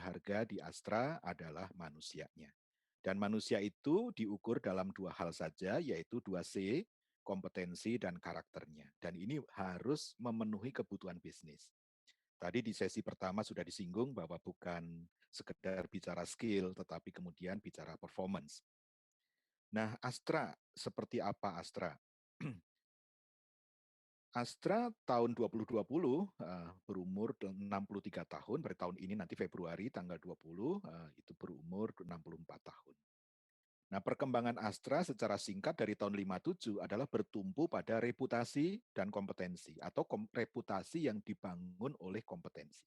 berharga di Astra adalah manusianya. Dan manusia itu diukur dalam dua hal saja, yaitu 2C, kompetensi dan karakternya. Dan ini harus memenuhi kebutuhan bisnis. Tadi di sesi pertama sudah disinggung bahwa bukan sekedar bicara skill, tetapi kemudian bicara performance. Nah, Astra, seperti apa Astra? Astra tahun 2020 berumur 63 tahun, pada tahun ini nanti Februari tanggal 20 itu berumur 64 tahun. Nah, perkembangan Astra secara singkat dari tahun 57 adalah bertumpu pada reputasi dan kompetensi atau reputasi yang dibangun oleh kompetensi.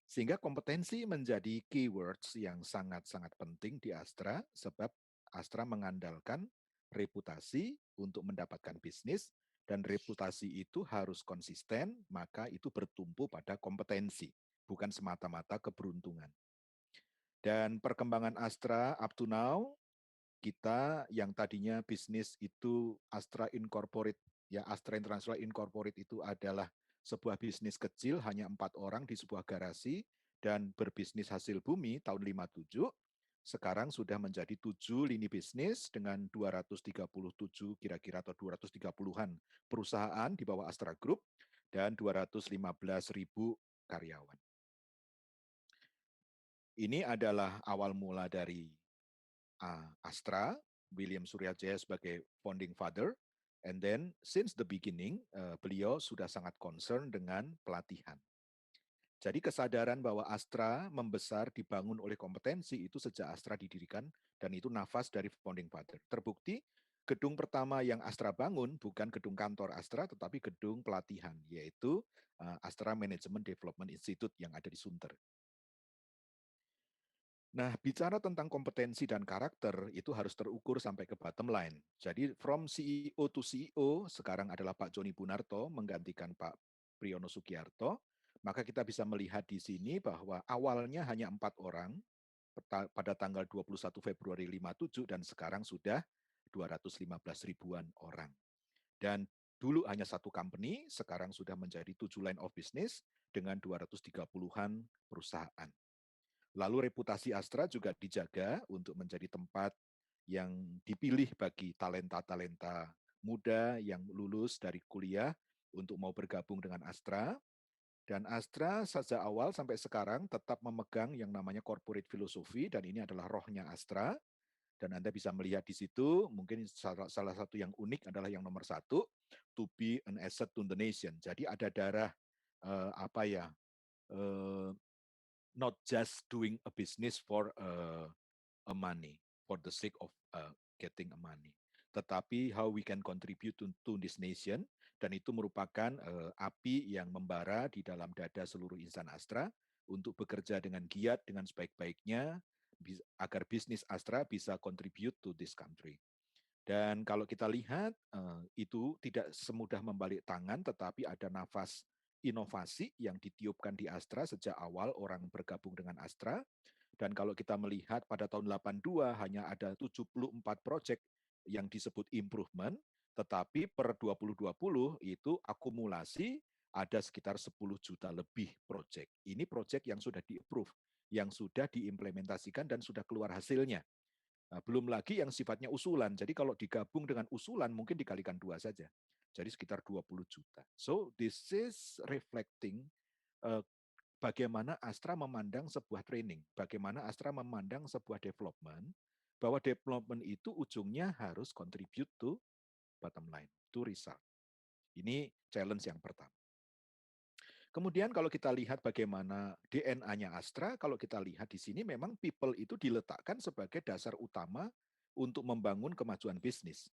Sehingga kompetensi menjadi keywords yang sangat-sangat penting di Astra sebab Astra mengandalkan reputasi untuk mendapatkan bisnis dan reputasi itu harus konsisten, maka itu bertumpu pada kompetensi, bukan semata-mata keberuntungan. Dan perkembangan Astra up to now, kita yang tadinya bisnis itu Astra Incorporate, ya Astra International Incorporate itu adalah sebuah bisnis kecil, hanya 4 orang di sebuah garasi, dan berbisnis hasil bumi tahun 57, sekarang sudah menjadi 7 lini bisnis dengan 237 kira-kira atau 230-an perusahaan di bawah Astra Group dan 215.000 karyawan. Ini adalah awal mula dari Astra, William Suryajaya sebagai founding father, and then since the beginning, beliau sudah sangat concern dengan pelatihan. Jadi kesadaran bahwa Astra membesar dibangun oleh kompetensi itu sejak Astra didirikan, dan itu nafas dari founding father. Terbukti gedung pertama yang Astra bangun bukan gedung kantor Astra, tetapi gedung pelatihan, yaitu Astra Management Development Institute yang ada di Sunter. Nah, bicara tentang kompetensi dan karakter itu harus terukur sampai ke bottom line. Jadi from CEO to CEO sekarang adalah Pak Joni Bunarto menggantikan Pak Priyono Sugiarto. Maka kita bisa melihat di sini bahwa awalnya hanya 4 orang pada tanggal 21 Februari 57 dan sekarang sudah 215 ribuan orang. Dan dulu hanya satu company, sekarang sudah menjadi 7 line of business dengan 230-an perusahaan. Lalu reputasi Astra juga dijaga untuk menjadi tempat yang dipilih bagi talenta-talenta muda yang lulus dari kuliah untuk mau bergabung dengan Astra. Dan Astra sejak awal sampai sekarang tetap memegang yang namanya corporate philosophy, dan ini adalah rohnya Astra. Dan Anda bisa melihat di situ, mungkin salah satu yang unik adalah yang nomor 1, to be an asset to the nation. Jadi ada darah eh, not just doing a business for a money, for the sake of getting a money, tetapi how we can contribute to this nation, dan itu merupakan api yang membara di dalam dada seluruh insan Astra untuk bekerja dengan giat, dengan sebaik-baiknya, agar bisnis Astra bisa contribute to this country. Dan kalau kita lihat, itu tidak semudah membalik tangan, tetapi ada nafas inovasi yang ditiupkan di Astra sejak awal orang bergabung dengan Astra. Dan kalau kita melihat pada tahun 82 hanya ada 74 proyek yang disebut improvement, tetapi per 2020 itu akumulasi ada sekitar 10 juta lebih proyek. Ini proyek yang sudah di-approve, yang sudah diimplementasikan dan sudah keluar hasilnya. Nah, belum lagi yang sifatnya usulan. Jadi kalau digabung dengan usulan mungkin dikalikan 2 saja. Jadi sekitar 20 juta. So this is reflecting bagaimana Astra memandang sebuah training, bagaimana Astra memandang sebuah development, bahwa development itu ujungnya harus contribute to bottom line, to result. Ini challenge yang pertama. Kemudian kalau kita lihat bagaimana DNA-nya Astra, kalau kita lihat di sini memang people itu diletakkan sebagai dasar utama untuk membangun kemajuan bisnis.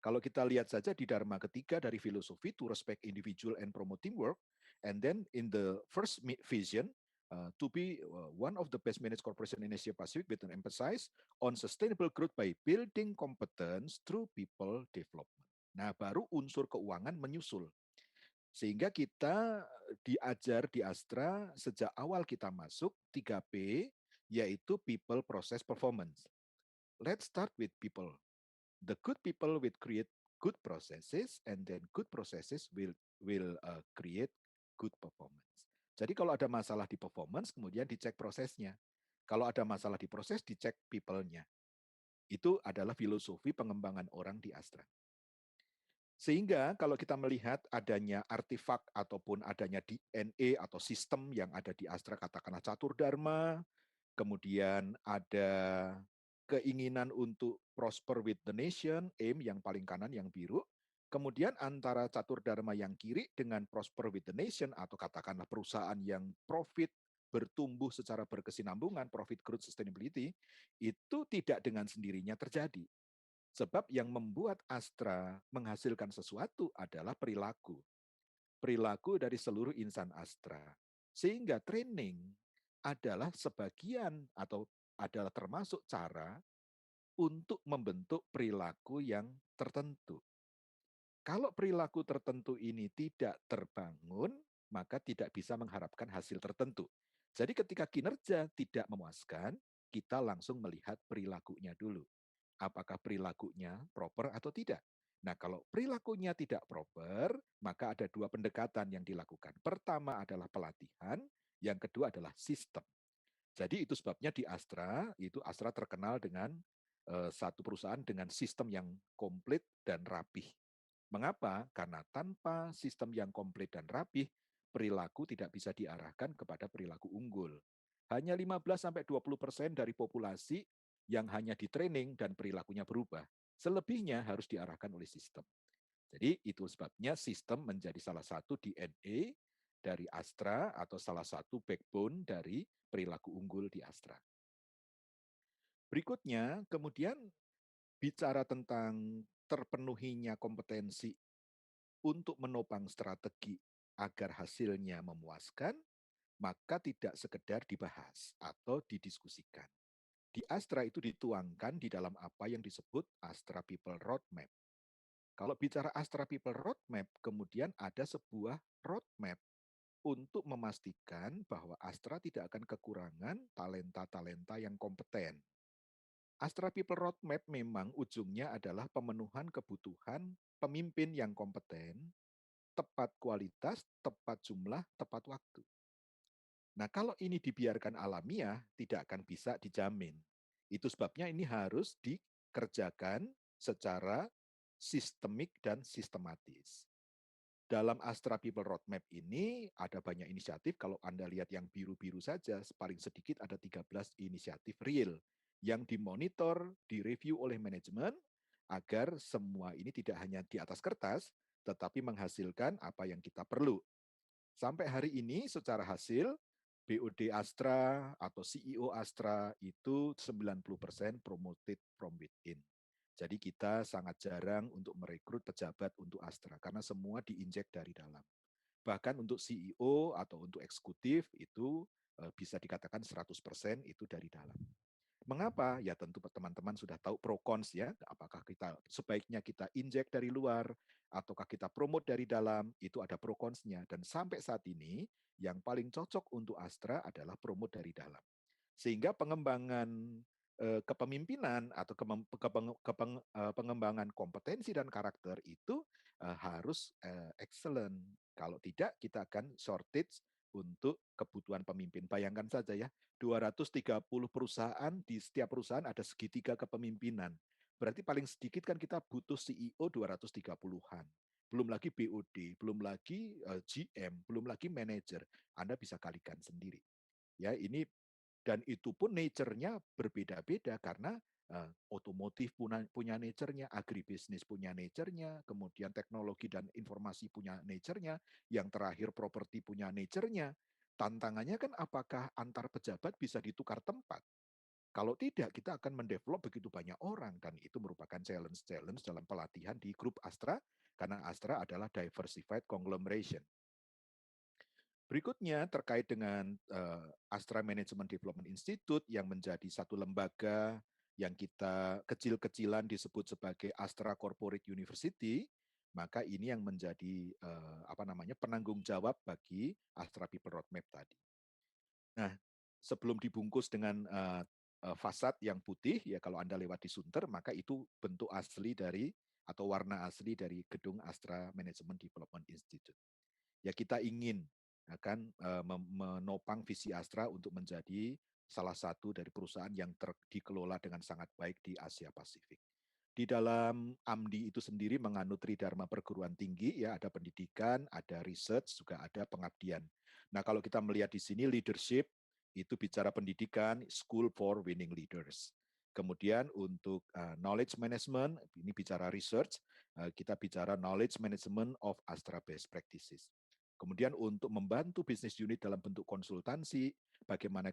Kalau kita lihat saja di Dharma ketiga dari filosofi, to respect individual and promote teamwork, and then in the first vision, to be one of the best managed corporation in Asia Pacific with an emphasis on sustainable growth by building competence through people development. Nah, baru unsur keuangan menyusul. Sehingga kita diajar di Astra sejak awal kita masuk 3P, yaitu people, process, performance. Let's start with people. The good people will create good processes, and then good processes will create good performance. Jadi kalau ada masalah di performance, kemudian dicek prosesnya. Kalau ada masalah di proses, dicek people-nya. Itu adalah filosofi pengembangan orang di Astra. Sehingga kalau kita melihat adanya artefak ataupun adanya DNA atau sistem yang ada di Astra, katakanlah catur dharma, kemudian ada keinginan untuk prosper with the nation, aim yang paling kanan yang biru, kemudian antara catur dharma yang kiri dengan prosper with the nation atau katakanlah perusahaan yang profit bertumbuh secara berkesinambungan, profit growth sustainability, itu tidak dengan sendirinya terjadi. Sebab yang membuat Astra menghasilkan sesuatu adalah perilaku. Perilaku dari seluruh insan Astra. Sehingga training adalah sebagian atau adalah termasuk cara untuk membentuk perilaku yang tertentu. Kalau perilaku tertentu ini tidak terbangun, maka tidak bisa mengharapkan hasil tertentu. Jadi ketika kinerja tidak memuaskan, kita langsung melihat perilakunya dulu. Apakah perilakunya proper atau tidak? Nah, kalau perilakunya tidak proper, maka ada dua pendekatan yang dilakukan. Pertama adalah pelatihan, yang kedua adalah sistem. Jadi itu sebabnya di Astra, itu Astra terkenal dengan satu perusahaan dengan sistem yang komplit dan rapih. Mengapa? Karena tanpa sistem yang komplit dan rapih, perilaku tidak bisa diarahkan kepada perilaku unggul. Hanya 15-20% dari populasi yang hanya di training dan perilakunya berubah. Selebihnya harus diarahkan oleh sistem. Jadi itu sebabnya sistem menjadi salah satu DNA dari Astra atau salah satu backbone dari perilaku unggul di Astra. Berikutnya, kemudian bicara tentang terpenuhinya kompetensi untuk menopang strategi agar hasilnya memuaskan, maka tidak sekedar dibahas atau didiskusikan. Di Astra itu dituangkan di dalam apa yang disebut Astra People Roadmap. Kalau bicara Astra People Roadmap, kemudian ada sebuah roadmap untuk memastikan bahwa Astra tidak akan kekurangan talenta-talenta yang kompeten. Astra People Roadmap memang ujungnya adalah pemenuhan kebutuhan pemimpin yang kompeten, tepat kualitas, tepat jumlah, tepat waktu. Nah, kalau ini dibiarkan alamiah, tidak akan bisa dijamin. Itu sebabnya ini harus dikerjakan secara sistemik dan sistematis. Dalam Astra People Roadmap ini ada banyak inisiatif. Kalau Anda lihat yang biru-biru saja, paling sedikit ada 13 inisiatif real yang dimonitor, direview oleh manajemen agar semua ini tidak hanya di atas kertas, tetapi menghasilkan apa yang kita perlu. Sampai hari ini secara hasil, BOD Astra atau CEO Astra itu 90% promoted from within. Jadi kita sangat jarang untuk merekrut pejabat untuk Astra karena semua diinjek dari dalam. Bahkan untuk CEO atau untuk eksekutif itu bisa dikatakan 100% itu dari dalam. Mengapa? Ya tentu teman-teman sudah tahu pro cons ya, apakah kita sebaiknya kita injek dari luar ataukah kita promote dari dalam, itu ada pro cons-nya dan sampai saat ini yang paling cocok untuk Astra adalah promote dari dalam. Sehingga pengembangan kepemimpinan atau pengembangan kompetensi dan karakter itu harus excellent. Kalau tidak, kita akan shortage untuk kebutuhan pemimpin. Bayangkan saja ya, 230 perusahaan, di setiap perusahaan ada segitiga kepemimpinan. Berarti paling sedikit kan kita butuh CEO 230-an. Belum lagi BOD, belum lagi GM, belum lagi manajer. Anda bisa kalikan sendiri. Ya, ini dan itu pun nature-nya berbeda-beda karena otomotif punya nature-nya, agribisnis punya nature-nya, kemudian teknologi dan informasi punya nature-nya, yang terakhir properti punya nature-nya. Tantangannya kan apakah antar pejabat bisa ditukar tempat? Kalau tidak, kita akan mendevelop begitu banyak orang dan itu merupakan challenge-challenge dalam pelatihan di grup Astra karena Astra adalah diversified conglomeration. Berikutnya terkait dengan Astra Management Development Institute yang menjadi satu lembaga yang kita kecil-kecilan disebut sebagai Astra Corporate University, maka ini yang menjadi penanggung jawab bagi Astra People Roadmap tadi. Nah, sebelum dibungkus dengan fasad yang putih, ya kalau Anda lewat di Sunter, maka itu bentuk asli dari atau warna asli dari gedung Astra Management Development Institute. Ya kita ingin akan menopang visi Astra untuk menjadi salah satu dari perusahaan yang dikelola dengan sangat baik di Asia Pasifik. Di dalam AMDI itu sendiri menganut tridharma perguruan tinggi, ya ada pendidikan, ada research, juga ada pengabdian. Nah kalau kita melihat di sini leadership itu bicara pendidikan, school for winning leaders. Kemudian untuk knowledge management ini bicara research, kita bicara knowledge management of Astra best practices. Kemudian untuk membantu bisnis unit dalam bentuk konsultansi, bagaimana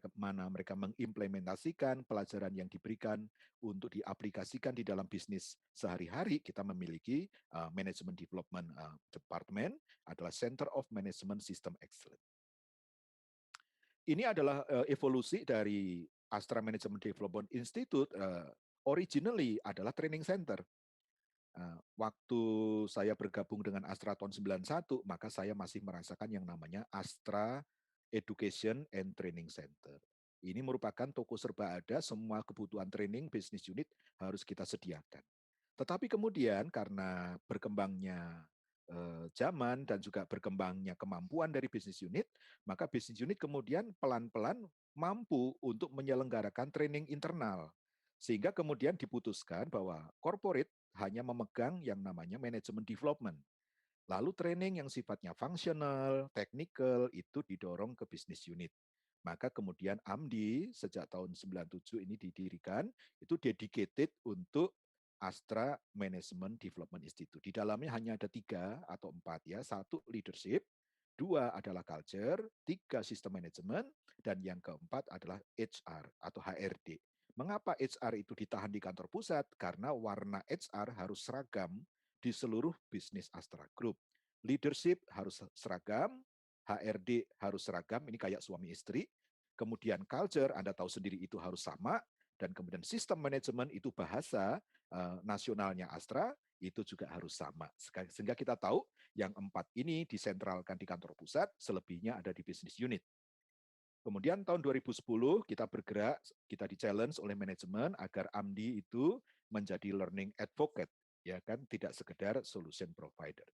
mereka mengimplementasikan pelajaran yang diberikan untuk diaplikasikan di dalam bisnis sehari-hari, kita memiliki Management Development Department, adalah Center of Management System Excellence. Ini adalah evolusi dari Astra Management Development Institute, originally adalah training center. Waktu saya bergabung dengan Astra tahun 91, maka saya masih merasakan yang namanya Astra Education and Training Center. Ini merupakan toko serba ada, semua kebutuhan training business unit harus kita sediakan. Tetapi kemudian karena berkembangnya zaman dan juga berkembangnya kemampuan dari bisnis unit, maka bisnis unit kemudian pelan-pelan mampu untuk menyelenggarakan training internal. Sehingga kemudian diputuskan bahwa corporate hanya memegang yang namanya manajemen development. Lalu training yang sifatnya fungsional, technical itu didorong ke bisnis unit. Maka kemudian AMDI sejak tahun 97 ini didirikan, itu dedicated untuk Astra Management Development Institute. Di dalamnya hanya ada 3 atau 4 ya. 1 leadership, 2 adalah culture, 3 sistem manajemen, dan yang keempat adalah HR atau HRD. Mengapa HR itu ditahan di kantor pusat? Karena warna HR harus seragam di seluruh bisnis Astra Group. Leadership harus seragam, HRD harus seragam, ini kayak suami istri. Kemudian culture, Anda tahu sendiri itu harus sama. Dan kemudian sistem manajemen itu bahasa nasionalnya Astra, itu juga harus sama. Sehingga kita tahu yang 4 ini disentralkan di kantor pusat, selebihnya ada di bisnis unit. Kemudian tahun 2010 kita bergerak, kita di-challenge oleh manajemen agar AMDI itu menjadi learning advocate, ya kan, tidak sekedar solution provider.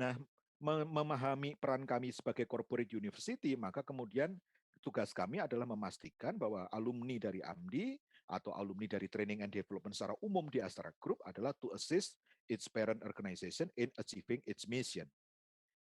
Nah, memahami peran kami sebagai corporate university, maka kemudian tugas kami adalah memastikan bahwa alumni dari AMDI atau alumni dari training and development secara umum di Astra Group adalah to assist its parent organization in achieving its mission.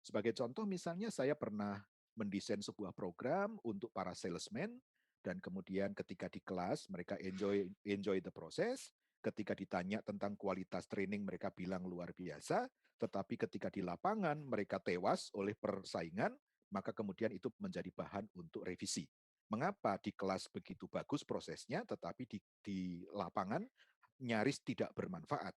Sebagai contoh misalnya saya pernah mendesain sebuah program untuk para salesman dan kemudian ketika di kelas mereka enjoy the process, ketika ditanya tentang kualitas training mereka bilang luar biasa, tetapi ketika di lapangan mereka tewas oleh persaingan, maka kemudian itu menjadi bahan untuk revisi. Mengapa di kelas begitu bagus prosesnya, tetapi di lapangan nyaris tidak bermanfaat?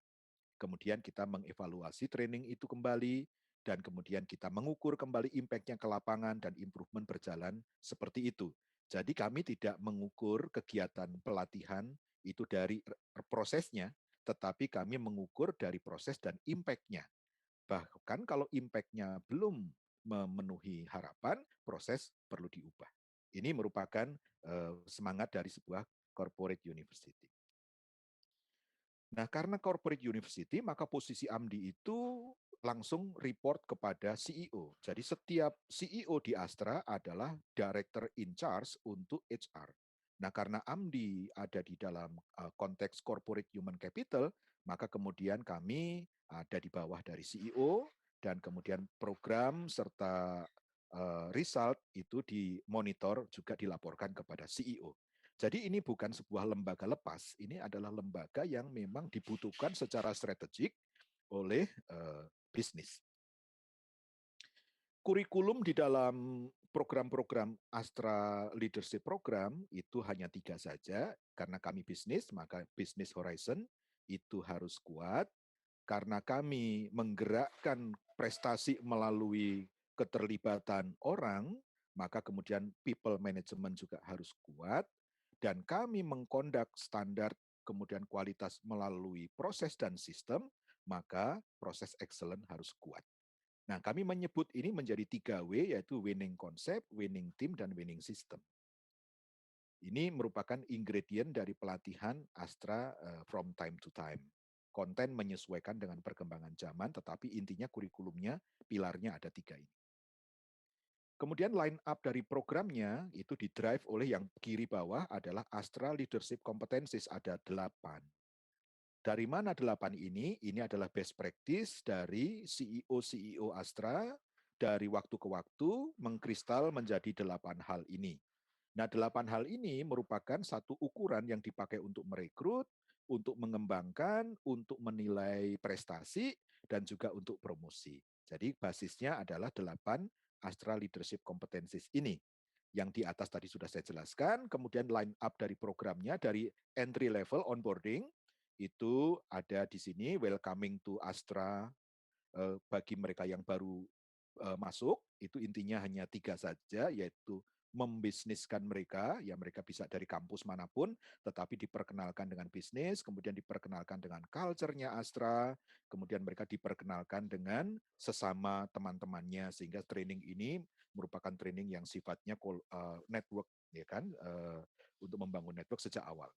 Kemudian kita mengevaluasi training itu kembali, dan kemudian kita mengukur kembali impact-nya ke lapangan dan improvement berjalan seperti itu. Jadi kami tidak mengukur kegiatan pelatihan itu dari prosesnya, tetapi kami mengukur dari proses dan impact-nya. Bahkan kalau impact-nya belum memenuhi harapan, proses perlu diubah. Ini merupakan semangat dari sebuah corporate university. Nah, karena corporate university, maka posisi AMDI itu langsung report kepada CEO. Jadi setiap CEO di Astra adalah director in charge untuk HR. Nah, karena AMDI ada di dalam konteks corporate human capital, maka kemudian kami ada di bawah dari CEO dan kemudian program serta result itu dimonitor juga dilaporkan kepada CEO. Jadi ini bukan sebuah lembaga lepas, ini adalah lembaga yang memang dibutuhkan secara strategik oleh bisnis. Kurikulum di dalam program-program Astra Leadership Program itu hanya 3 saja, karena kami bisnis, maka Business Horizon itu harus kuat, karena kami menggerakkan prestasi melalui keterlibatan orang, maka kemudian people management juga harus kuat, dan kami mengkondak standar kemudian kualitas melalui proses dan sistem, maka proses excellent harus kuat. Nah, kami menyebut ini menjadi 3W, yaitu winning concept, winning team, dan winning system. Ini merupakan ingredient dari pelatihan Astra from time to time. Konten menyesuaikan dengan perkembangan zaman, tetapi intinya kurikulumnya, pilarnya ada 3 ini. Kemudian line up dari programnya itu didrive oleh yang kiri bawah adalah Astra Leadership Competencies, ada 8. Dari mana 8 ini? Ini adalah best practice dari CEO-CEO Astra dari waktu ke waktu mengkristal menjadi 8 hal ini. Nah, 8 hal ini merupakan satu ukuran yang dipakai untuk merekrut, untuk mengembangkan, untuk menilai prestasi, dan juga untuk promosi. Jadi basisnya adalah 8 Astra Leadership Competencies ini. Yang di atas tadi sudah saya jelaskan, kemudian line up dari programnya, dari entry level onboarding, itu ada di sini, welcoming to Astra, bagi mereka yang baru masuk, itu intinya hanya 3 saja, yaitu membisniskan mereka, ya mereka bisa dari kampus manapun, tetapi diperkenalkan dengan bisnis, kemudian diperkenalkan dengan culture-nya Astra, kemudian mereka diperkenalkan dengan sesama teman-temannya, sehingga training ini merupakan training yang sifatnya network, ya kan, untuk membangun network sejak awal.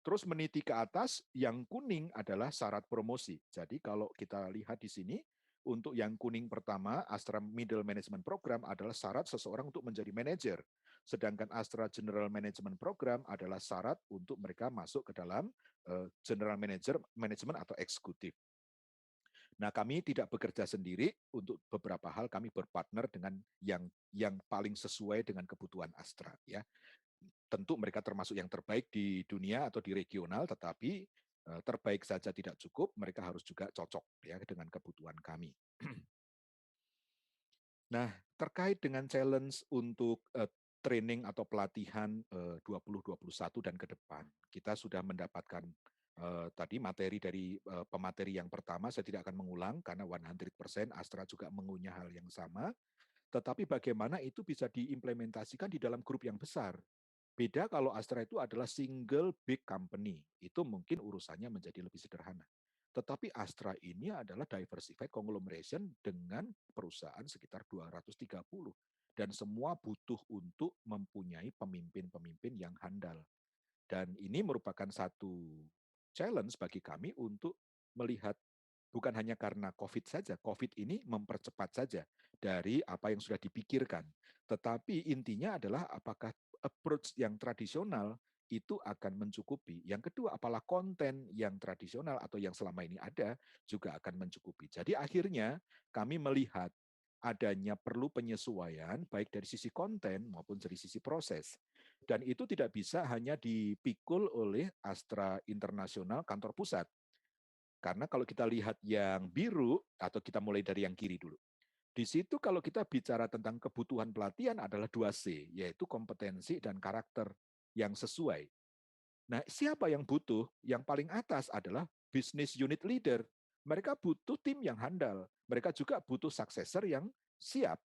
Terus meniti ke atas, yang kuning adalah syarat promosi. Jadi kalau kita lihat di sini, untuk yang kuning pertama, Astra Middle Management Program adalah syarat seseorang untuk menjadi manajer. Sedangkan Astra General Management Program adalah syarat untuk mereka masuk ke dalam General Manager Management atau eksekutif. Nah, kami tidak bekerja sendiri, untuk beberapa hal kami berpartner dengan yang paling sesuai dengan kebutuhan Astra, ya. Tentu mereka termasuk yang terbaik di dunia atau di regional, tetapi terbaik saja tidak cukup, mereka harus juga cocok ya dengan kebutuhan kami. Nah, terkait dengan challenge untuk training atau pelatihan 2021 dan ke depan, kita sudah mendapatkan tadi materi dari pemateri yang pertama, saya tidak akan mengulang karena 100% Astra juga mengunyah hal yang sama, tetapi bagaimana itu bisa diimplementasikan di dalam grup yang besar. Beda kalau Astra itu adalah single big company, itu mungkin urusannya menjadi lebih sederhana. Tetapi Astra ini adalah diversified conglomeration dengan perusahaan sekitar 230 dan semua butuh untuk mempunyai pemimpin-pemimpin yang handal. Dan ini merupakan satu challenge bagi kami untuk melihat bukan hanya karena COVID saja, COVID ini mempercepat saja dari apa yang sudah dipikirkan. Tetapi intinya adalah apakah approach yang tradisional itu akan mencukupi. Yang kedua, apalah konten yang tradisional atau yang selama ini ada juga akan mencukupi. Jadi akhirnya kami melihat adanya perlu penyesuaian baik dari sisi konten maupun dari sisi proses. Dan itu tidak bisa hanya dipikul oleh Astra Internasional kantor pusat. Karena kalau kita lihat yang biru, atau kita mulai dari yang kiri dulu. Di situ kalau kita bicara tentang kebutuhan pelatihan adalah 2C, yaitu kompetensi dan karakter yang sesuai. Nah, siapa yang butuh? Yang paling atas adalah business unit leader. Mereka butuh tim yang handal. Mereka juga butuh successor yang siap.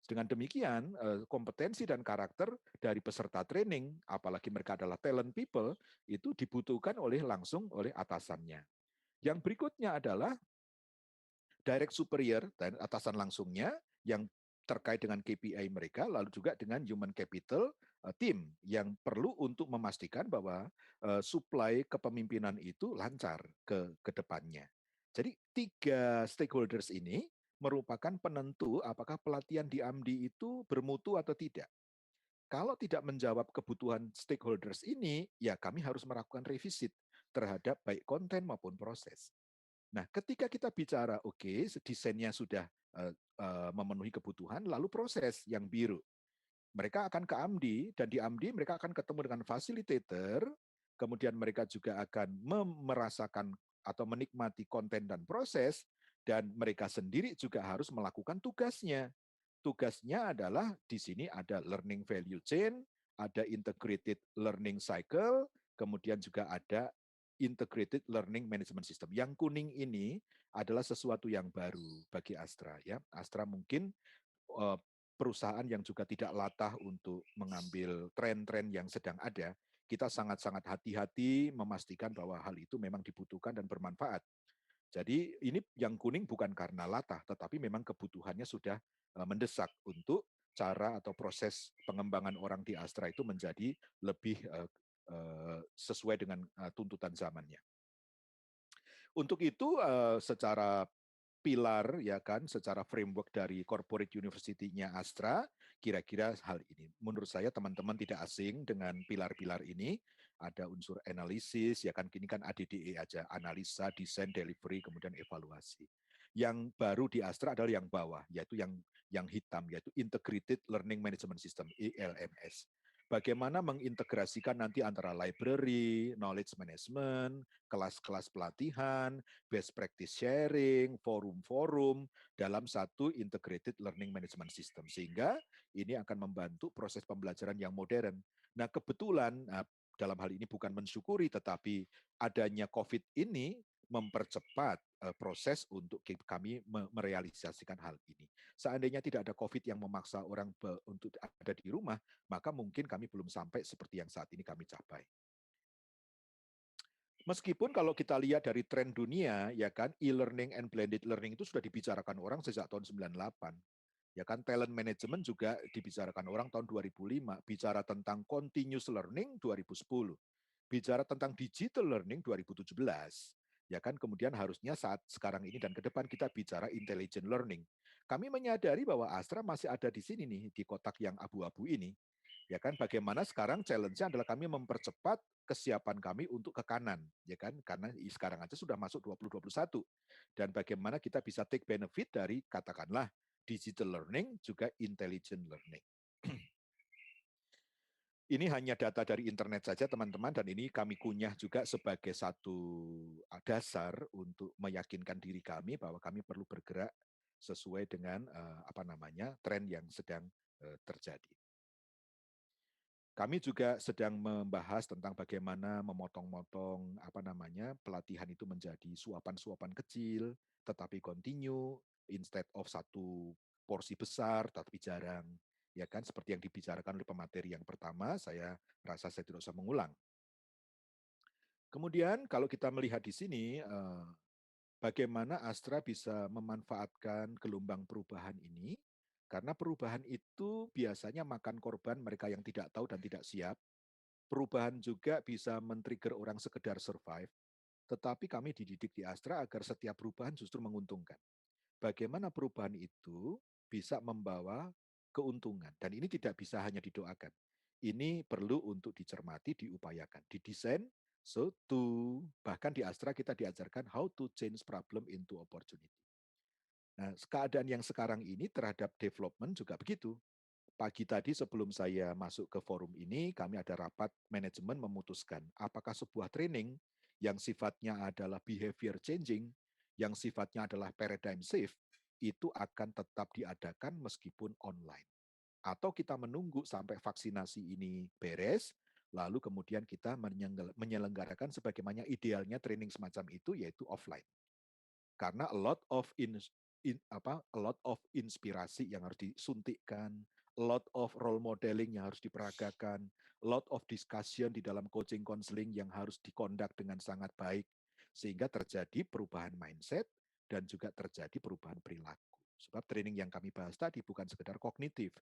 Dengan demikian, kompetensi dan karakter dari peserta training, apalagi mereka adalah talent people, itu dibutuhkan langsung oleh atasannya. Yang berikutnya adalah direct superior dan atasan langsungnya yang terkait dengan KPI mereka, lalu juga dengan human capital team yang perlu untuk memastikan bahwa supply kepemimpinan itu lancar ke depannya. Jadi 3 stakeholders ini merupakan penentu apakah pelatihan di AMDI itu bermutu atau tidak. Kalau tidak menjawab kebutuhan stakeholders ini, ya kami harus melakukan revisit terhadap baik konten maupun proses. Nah, ketika kita bicara, oke, desainnya sudah memenuhi kebutuhan, lalu proses yang biru. Mereka akan ke AMDI, dan di AMDI mereka akan ketemu dengan facilitator, kemudian mereka juga akan merasakan atau menikmati konten dan proses, dan mereka sendiri juga harus melakukan tugasnya. Tugasnya adalah di sini ada learning value chain, ada integrated learning cycle, kemudian juga ada integrated learning management system. Yang kuning ini adalah sesuatu yang baru bagi Astra, ya. Astra mungkin perusahaan yang juga tidak latah untuk mengambil tren-tren yang sedang ada. Kita sangat-sangat hati-hati memastikan bahwa hal itu memang dibutuhkan dan bermanfaat. Jadi ini yang kuning bukan karena latah, tetapi memang kebutuhannya sudah mendesak untuk cara atau proses pengembangan orang di Astra itu menjadi lebih sesuai dengan tuntutan zamannya. Untuk itu secara pilar ya kan secara framework dari corporate university-nya Astra, kira-kira hal ini. Menurut saya teman-teman tidak asing dengan pilar-pilar ini. Ada unsur analisis, ya kan kini kan ADDE aja, analisa, desain, delivery, kemudian evaluasi. Yang baru di Astra adalah yang bawah, yaitu yang hitam, yaitu Integrated Learning Management System, ILMS. Bagaimana mengintegrasikan nanti antara library, knowledge management, kelas-kelas pelatihan, best practice sharing, forum-forum dalam satu integrated learning management system. Sehingga ini akan membantu proses pembelajaran yang modern. Nah, kebetulan dalam hal ini bukan mensyukuri, tetapi adanya COVID ini mempercepat proses untuk kami merealisasikan hal ini. Seandainya tidak ada COVID yang memaksa orang untuk ada di rumah, maka mungkin kami belum sampai seperti yang saat ini kami capai. Meskipun kalau kita lihat dari tren dunia, ya kan, e-learning and blended learning itu sudah dibicarakan orang sejak tahun 98. Ya kan, talent management juga dibicarakan orang tahun 2005, bicara tentang continuous learning 2010, bicara tentang digital learning 2017. Ya kan, kemudian harusnya saat sekarang ini dan ke depan kita bicara intelligent learning. Kami menyadari bahwa Astra masih ada di sini nih, di kotak yang abu-abu ini. Ya kan, bagaimana sekarang challenge-nya adalah kami mempercepat kesiapan kami untuk ke kanan, ya kan, karena sekarang aja sudah masuk 2021. Dan bagaimana kita bisa take benefit dari katakanlah digital learning juga intelligent learning. Ini hanya data dari internet saja teman-teman, dan ini kami kunyah juga sebagai satu dasar untuk meyakinkan diri kami bahwa kami perlu bergerak sesuai dengan tren yang sedang terjadi. Kami juga sedang membahas tentang bagaimana memotong-motong pelatihan itu menjadi suapan-suapan kecil, tetapi continue instead of satu porsi besar tapi jarang. Ya kan, seperti yang dibicarakan oleh pemateri yang pertama, saya rasa saya tidak usah mengulang. Kemudian kalau kita melihat di sini, bagaimana Astra bisa memanfaatkan gelombang perubahan ini, karena perubahan itu biasanya makan korban mereka yang tidak tahu dan tidak siap. Perubahan juga bisa men-trigger orang sekedar survive, tetapi kami dididik di Astra agar setiap perubahan justru menguntungkan. Bagaimana perubahan itu bisa membawa keuntungan, dan ini tidak bisa hanya didoakan. Ini perlu untuk dicermati, diupayakan, didesain, bahkan di Astra kita diajarkan how to change problem into opportunity. Nah, keadaan yang sekarang ini terhadap development juga begitu. Pagi tadi sebelum saya masuk ke forum ini, kami ada rapat manajemen memutuskan apakah sebuah training yang sifatnya adalah behavior changing, yang sifatnya adalah paradigm shift, itu akan tetap diadakan meskipun online. Atau kita menunggu sampai vaksinasi ini beres, lalu kemudian kita menyelenggarakan sebagaimana idealnya training semacam itu, yaitu offline. Karena a lot of inspirasi yang harus disuntikkan, a lot of role modeling yang harus diperagakan, a lot of discussion di dalam coaching counseling yang harus dikondak dengan sangat baik, sehingga terjadi perubahan mindset dan juga terjadi perubahan perilaku. Sebab training yang kami bahas tadi bukan sekedar kognitif,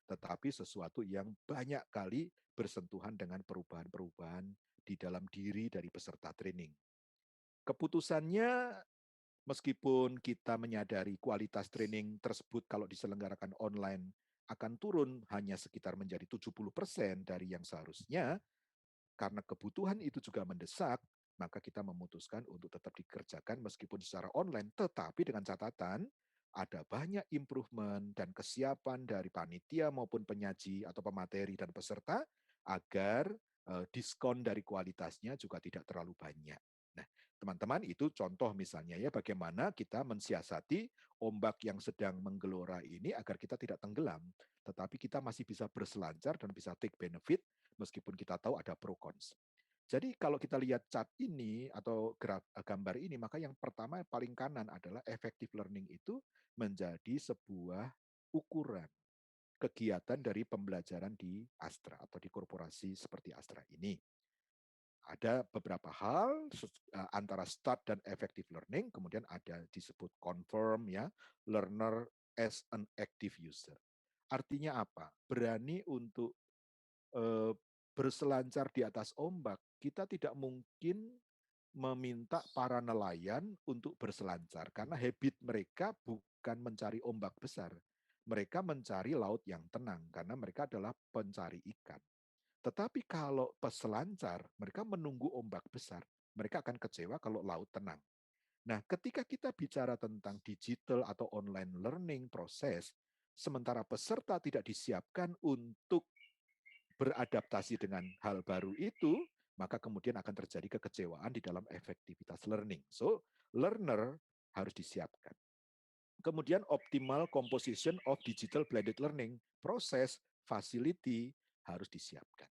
tetapi sesuatu yang banyak kali bersentuhan dengan perubahan-perubahan di dalam diri dari peserta training. Keputusannya, meskipun kita menyadari kualitas training tersebut kalau diselenggarakan online akan turun hanya sekitar menjadi 70% dari yang seharusnya, karena kebutuhan itu juga mendesak, maka kita memutuskan untuk tetap dikerjakan meskipun secara online, tetapi dengan catatan ada banyak improvement dan kesiapan dari panitia maupun penyaji atau pemateri dan peserta agar diskon dari kualitasnya juga tidak terlalu banyak. Nah, teman-teman, itu contoh misalnya ya bagaimana kita mensiasati ombak yang sedang menggelora ini agar kita tidak tenggelam, tetapi kita masih bisa berselancar dan bisa take benefit meskipun kita tahu ada pro cons. Jadi kalau kita lihat chart ini atau gambar ini, maka yang pertama yang paling kanan adalah effective learning itu menjadi sebuah ukuran kegiatan dari pembelajaran di Astra atau di korporasi seperti Astra ini. Ada beberapa hal antara start dan effective learning, kemudian ada disebut confirm ya, learner as an active user. Artinya apa? Berani untuk berselancar di atas ombak, kita tidak mungkin meminta para nelayan untuk berselancar karena habit mereka bukan mencari ombak besar. Mereka mencari laut yang tenang karena mereka adalah pencari ikan. Tetapi kalau peselancar, mereka menunggu ombak besar. Mereka akan kecewa kalau laut tenang. Nah, ketika kita bicara tentang digital atau online learning proses, sementara peserta tidak disiapkan untuk beradaptasi dengan hal baru itu, maka kemudian akan terjadi kekecewaan di dalam efektivitas learning. So, learner harus disiapkan. Kemudian optimal composition of digital blended learning, proses, facility harus disiapkan.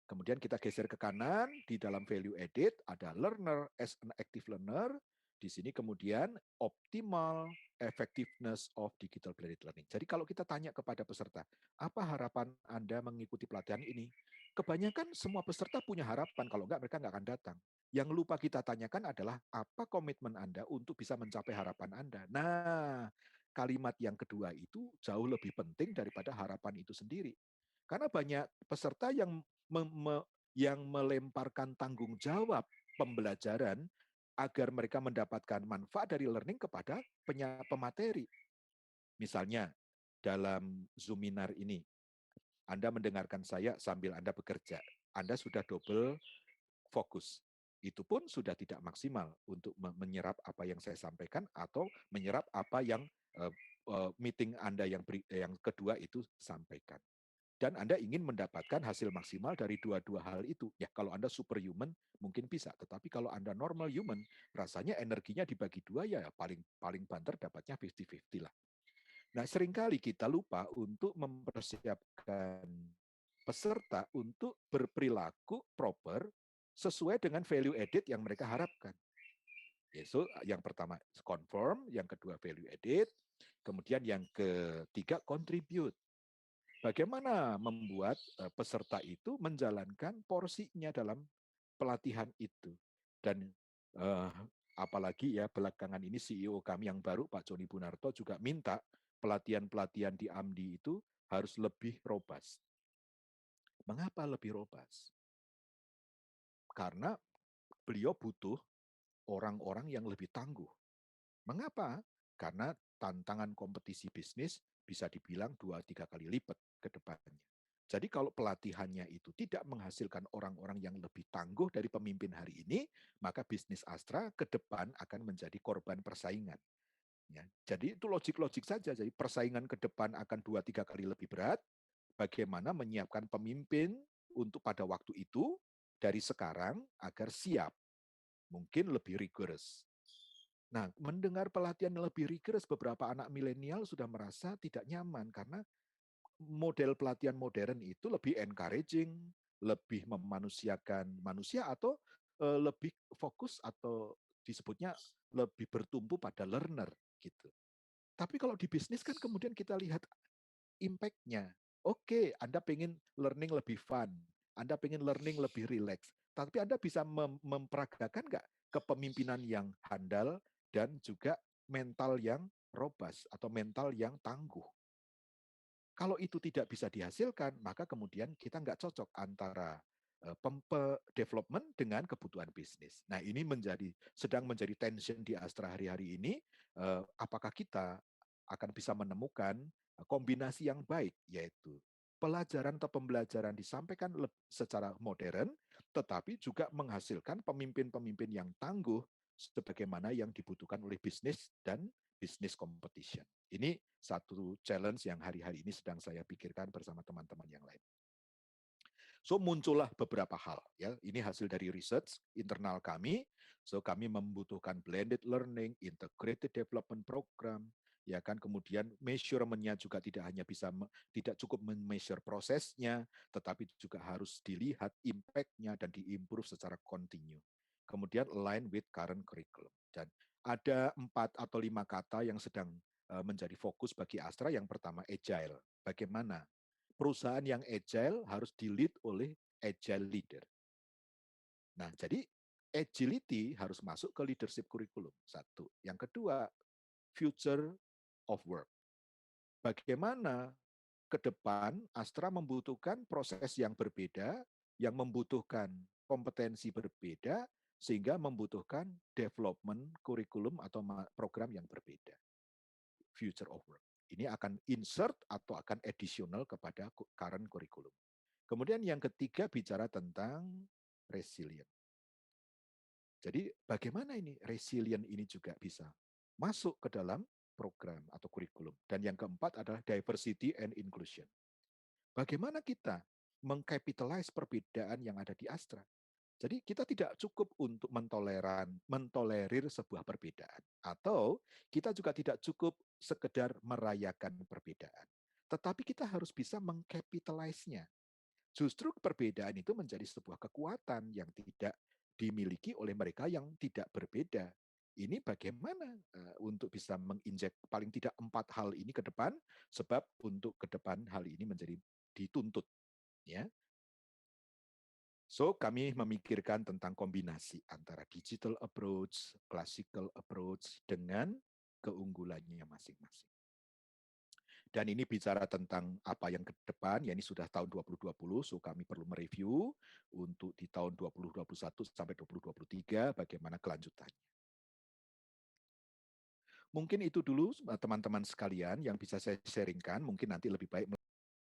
Kemudian kita geser ke kanan, di dalam value added ada learner as an active learner. Di sini kemudian optimal effectiveness of digital blended learning. Jadi kalau kita tanya kepada peserta, apa harapan Anda mengikuti pelatihan ini? Kebanyakan semua peserta punya harapan, kalau enggak mereka enggak akan datang. Yang lupa kita tanyakan adalah apa komitmen Anda untuk bisa mencapai harapan Anda. Nah, kalimat yang kedua itu jauh lebih penting daripada harapan itu sendiri. Karena banyak peserta yang yang melemparkan tanggung jawab pembelajaran agar mereka mendapatkan manfaat dari learning kepada pemateri. Misalnya, dalam Zoominar ini, Anda mendengarkan saya sambil Anda bekerja. Anda sudah double fokus. Itu pun sudah tidak maksimal untuk menyerap apa yang saya sampaikan atau menyerap apa yang meeting Anda yang kedua itu sampaikan. Dan Anda ingin mendapatkan hasil maksimal dari dua-dua hal itu. Ya, kalau Anda superhuman mungkin bisa, tetapi kalau Anda normal human, rasanya energinya dibagi dua ya paling paling banter dapatnya 50-50 lah. Nah, seringkali kita lupa untuk mempersiapkan peserta untuk berperilaku proper sesuai dengan value added yang mereka harapkan. So, yang pertama conform, yang kedua value added, kemudian yang ketiga contribute. Bagaimana membuat peserta itu menjalankan porsinya dalam pelatihan itu. Dan apalagi ya belakangan ini CEO kami yang baru, Pak Joni Bunarto, juga minta pelatihan-pelatihan di AMDI itu harus lebih robust. Mengapa lebih robust? Karena beliau butuh orang-orang yang lebih tangguh. Mengapa? Karena tantangan kompetisi bisnis bisa dibilang 2-3 kali lipat ke depannya. Jadi kalau pelatihannya itu tidak menghasilkan orang-orang yang lebih tangguh dari pemimpin hari ini, maka bisnis Astra ke depan akan menjadi korban persaingan. Ya, jadi itu logik-logik saja. Jadi persaingan ke depan akan 2-3 kali lebih berat. Bagaimana menyiapkan pemimpin untuk pada waktu itu dari sekarang agar siap, mungkin lebih rigorous. Nah, mendengar pelatihan yang lebih rigorous, beberapa anak milenial sudah merasa tidak nyaman karena model pelatihan modern itu lebih encouraging, lebih memanusiakan manusia atau lebih fokus atau disebutnya lebih bertumpu pada learner gitu. Tapi kalau di bisnis kan kemudian kita lihat impact-nya. Oke, Anda pengen learning lebih fun, Anda pengen learning lebih relax, tapi Anda bisa memperagakan nggak kepemimpinan yang handal dan juga mental yang robust atau mental yang tangguh. Kalau itu tidak bisa dihasilkan, maka kemudian kita nggak cocok antara development dengan kebutuhan bisnis. Nah, ini sedang menjadi tension di Astra hari-hari ini. Apakah kita akan bisa menemukan kombinasi yang baik, yaitu pelajaran atau pembelajaran disampaikan secara modern, tetapi juga menghasilkan pemimpin-pemimpin yang tangguh, sebagaimana yang dibutuhkan oleh bisnis dan business competition. Ini satu challenge yang hari-hari ini sedang saya pikirkan bersama teman-teman yang lain. So muncullah beberapa hal ya. Ini hasil dari research internal kami. So kami membutuhkan blended learning, integrated development program, ya kan. Kemudian measurement-nya juga tidak cukup measure prosesnya, tetapi juga harus dilihat impact-nya dan diimprove secara kontinu. Kemudian align with current curriculum. Dan ada 4 atau 5 kata yang sedang menjadi fokus bagi Astra. Yang pertama agile. Bagaimana perusahaan yang agile harus di-lead oleh agile leader. Nah, jadi agility harus masuk ke leadership kurikulum. Satu. Yang kedua, future of work. Bagaimana ke depan Astra membutuhkan proses yang berbeda, yang membutuhkan kompetensi berbeda, sehingga membutuhkan development kurikulum atau program yang berbeda. Future of work. Ini akan insert atau akan additional kepada current kurikulum. Kemudian yang ketiga bicara tentang resilient. Jadi bagaimana ini resilient ini juga bisa masuk ke dalam program atau kurikulum. Dan yang keempat adalah diversity and inclusion. Bagaimana kita mengcapitalize perbedaan yang ada di Astra. Jadi kita tidak cukup untuk mentolerir sebuah perbedaan. Atau kita juga tidak cukup sekedar merayakan perbedaan. Tetapi kita harus bisa mengcapitalize-nya. Justru perbedaan itu menjadi sebuah kekuatan yang tidak dimiliki oleh mereka yang tidak berbeda. Ini bagaimana untuk bisa menginjek paling tidak 4 hal ini ke depan, sebab untuk ke depan hal ini menjadi dituntut. Ya. So, kami memikirkan tentang kombinasi antara digital approach, classical approach, dengan keunggulannya masing-masing. Dan ini bicara tentang apa yang ke depan, ya ini sudah tahun 2020, so kami perlu mereview untuk di tahun 2021 sampai 2023 bagaimana kelanjutannya. Mungkin itu dulu teman-teman sekalian yang bisa saya sharingkan, mungkin nanti lebih baik